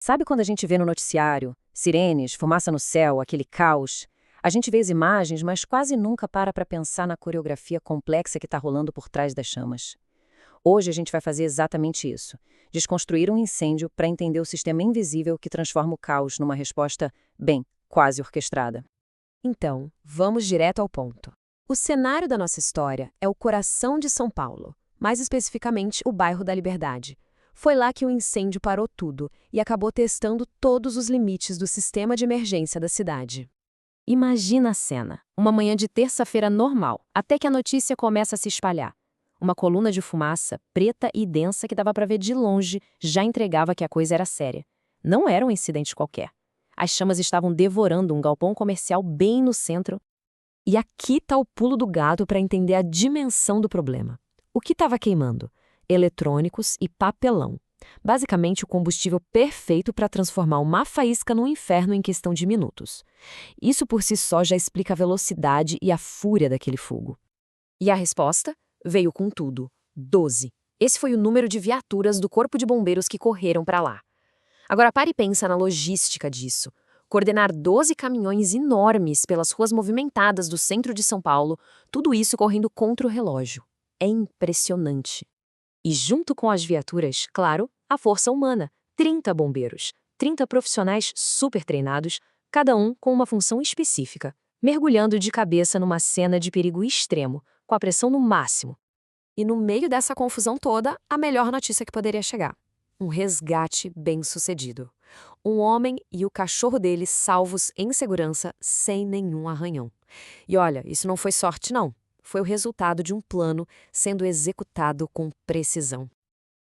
Sabe quando a gente vê no noticiário, sirenes, fumaça no céu, aquele caos? A gente vê as imagens, mas quase nunca para pensar na coreografia complexa que está rolando por trás das chamas. Hoje a gente vai fazer exatamente isso. Desconstruir um incêndio para entender o sistema invisível que transforma o caos numa resposta, bem, quase orquestrada. Então, vamos direto ao ponto. O cenário da nossa história é o coração de São Paulo, mais especificamente o bairro da Liberdade. Foi lá que o incêndio parou tudo e acabou testando todos os limites do sistema de emergência da cidade. Imagina a cena, uma manhã de terça-feira normal, até que a notícia começa a se espalhar. Uma coluna de fumaça, preta e densa que dava para ver de longe, já entregava que a coisa era séria. Não era um incidente qualquer. As chamas estavam devorando um galpão comercial bem no centro. E aqui está o pulo do gato para entender a dimensão do problema. O que estava queimando? Eletrônicos e papelão. Basicamente, o combustível perfeito para transformar uma faísca num inferno em questão de minutos. Isso por si só já explica a velocidade e a fúria daquele fogo. E a resposta? Veio com tudo. 12. Esse foi o número de viaturas do Corpo de Bombeiros que correram para lá. Agora pare e pensa na logística disso. Coordenar 12 caminhões enormes pelas ruas movimentadas do centro de São Paulo, tudo isso correndo contra o relógio. É impressionante. E junto com as viaturas, claro, a força humana. 30 bombeiros, 30 profissionais super treinados, cada um com uma função específica, mergulhando de cabeça numa cena de perigo extremo, com a pressão no máximo. E no meio dessa confusão toda, a melhor notícia que poderia chegar. Um resgate bem-sucedido. Um homem e o cachorro dele salvos em segurança, sem nenhum arranhão. E olha, isso não foi sorte, não. Foi o resultado de um plano sendo executado com precisão.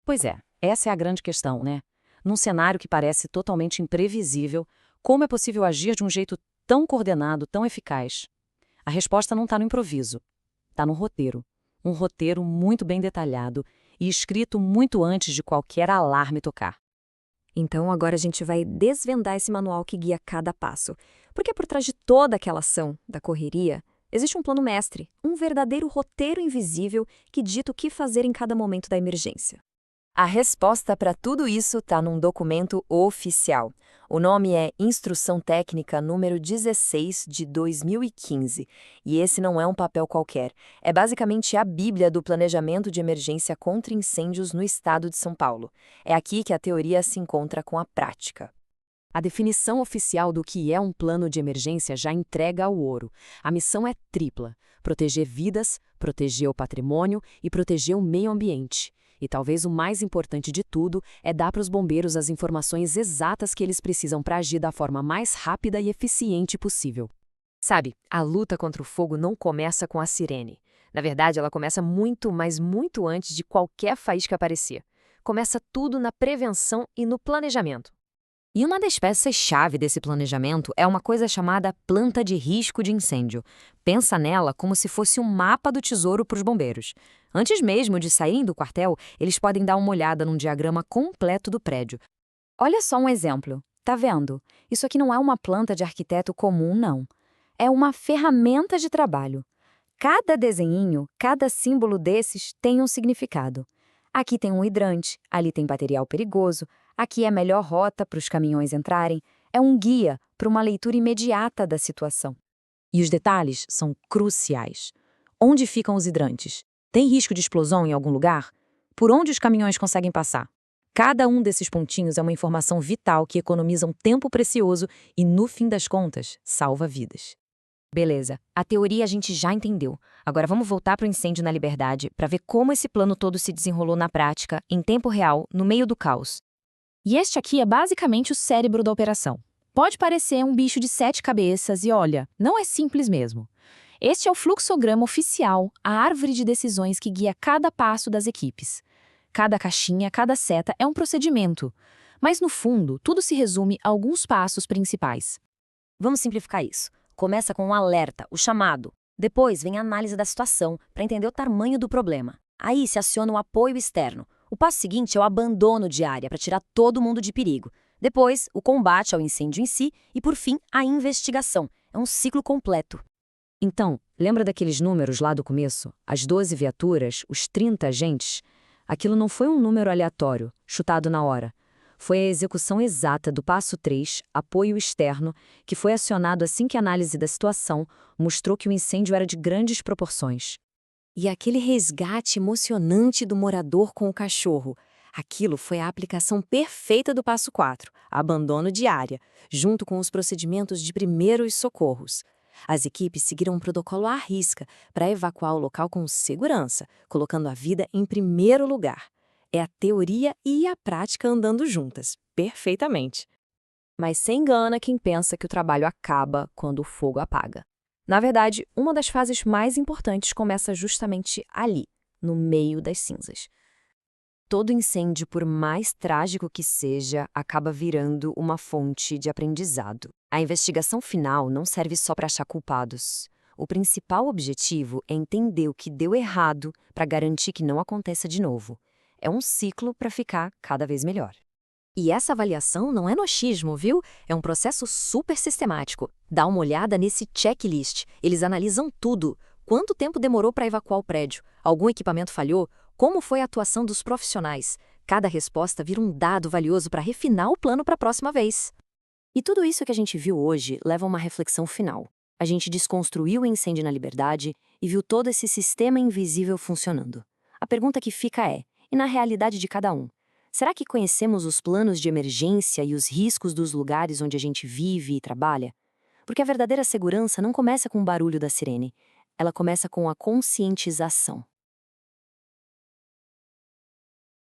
Pois é, essa é a grande questão, né? Num cenário que parece totalmente imprevisível, como é possível agir de um jeito tão coordenado, tão eficaz? A resposta não está no improviso, está no roteiro. Um roteiro muito bem detalhado e escrito muito antes de qualquer alarme tocar. Então agora a gente vai desvendar esse manual que guia cada passo. Porque por trás de toda aquela ação, da correria, existe um plano mestre, um verdadeiro roteiro invisível que dita o que fazer em cada momento da emergência. A resposta para tudo isso está num documento oficial. O nome é Instrução Técnica número 16 de 2015. E esse não é um papel qualquer. É basicamente a Bíblia do planejamento de emergência contra incêndios no estado de São Paulo. É aqui que a teoria se encontra com a prática. A definição oficial do que é um plano de emergência já entrega o ouro. A missão é tripla: proteger vidas, proteger o patrimônio e proteger o meio ambiente. E talvez o mais importante de tudo é dar para os bombeiros as informações exatas que eles precisam para agir da forma mais rápida e eficiente possível. Sabe, a luta contra o fogo não começa com a sirene. Na verdade, ela começa muito, mas muito antes de qualquer faísca aparecer. Começa tudo na prevenção e no planejamento. E uma das peças-chave desse planejamento é uma coisa chamada planta de risco de incêndio. Pensa nela como se fosse um mapa do tesouro para os bombeiros. Antes mesmo de saírem do quartel, eles podem dar uma olhada num diagrama completo do prédio. Olha só um exemplo. Tá vendo? Isso aqui não é uma planta de arquiteto comum, não. É uma ferramenta de trabalho. Cada desenhinho, cada símbolo desses tem um significado. Aqui tem um hidrante, ali tem material perigoso, aqui é a melhor rota para os caminhões entrarem, é um guia para uma leitura imediata da situação. E os detalhes são cruciais. Onde ficam os hidrantes? Tem risco de explosão em algum lugar? Por onde os caminhões conseguem passar? Cada um desses pontinhos é uma informação vital que economiza um tempo precioso e, no fim das contas, salva vidas. Beleza, a teoria a gente já entendeu. Agora vamos voltar para o incêndio na Liberdade para ver como esse plano todo se desenrolou na prática, em tempo real, no meio do caos. E este aqui é basicamente o cérebro da operação. Pode parecer um bicho de 7 cabeças e olha, não é simples mesmo. Este é o fluxograma oficial, a árvore de decisões que guia cada passo das equipes. Cada caixinha, cada seta é um procedimento. Mas no fundo, tudo se resume a alguns passos principais. Vamos simplificar isso. Começa com um alerta, o chamado. Depois vem a análise da situação, para entender o tamanho do problema. Aí se aciona o apoio externo. O passo seguinte é o abandono de área, para tirar todo mundo de perigo. Depois, o combate ao incêndio em si e, por fim, a investigação. É um ciclo completo. Então, lembra daqueles números lá do começo? As 12 viaturas, os 30 agentes? Aquilo não foi um número aleatório, chutado na hora. Foi a execução exata do passo 3, apoio externo, que foi acionado assim que a análise da situação mostrou que o incêndio era de grandes proporções. E aquele resgate emocionante do morador com o cachorro. Aquilo foi a aplicação perfeita do passo 4, abandono de área, junto com os procedimentos de primeiros socorros. As equipes seguiram um protocolo à risca para evacuar o local com segurança, colocando a vida em primeiro lugar. É a teoria e a prática andando juntas, perfeitamente. Mas se engana quem pensa que o trabalho acaba quando o fogo apaga. Na verdade, uma das fases mais importantes começa justamente ali, no meio das cinzas. Todo incêndio, por mais trágico que seja, acaba virando uma fonte de aprendizado. A investigação final não serve só para achar culpados. O principal objetivo é entender o que deu errado para garantir que não aconteça de novo. É um ciclo para ficar cada vez melhor. E essa avaliação não é no achismo, viu? É um processo super sistemático. Dá uma olhada nesse checklist. Eles analisam tudo. Quanto tempo demorou para evacuar o prédio? Algum equipamento falhou? Como foi a atuação dos profissionais? Cada resposta vira um dado valioso para refinar o plano para a próxima vez. E tudo isso que a gente viu hoje leva a uma reflexão final. A gente desconstruiu o incêndio na Liberdade e viu todo esse sistema invisível funcionando. A pergunta que fica é, e na realidade de cada um? Será que conhecemos os planos de emergência e os riscos dos lugares onde a gente vive e trabalha? Porque a verdadeira segurança não começa com o barulho da sirene, ela começa com a conscientização.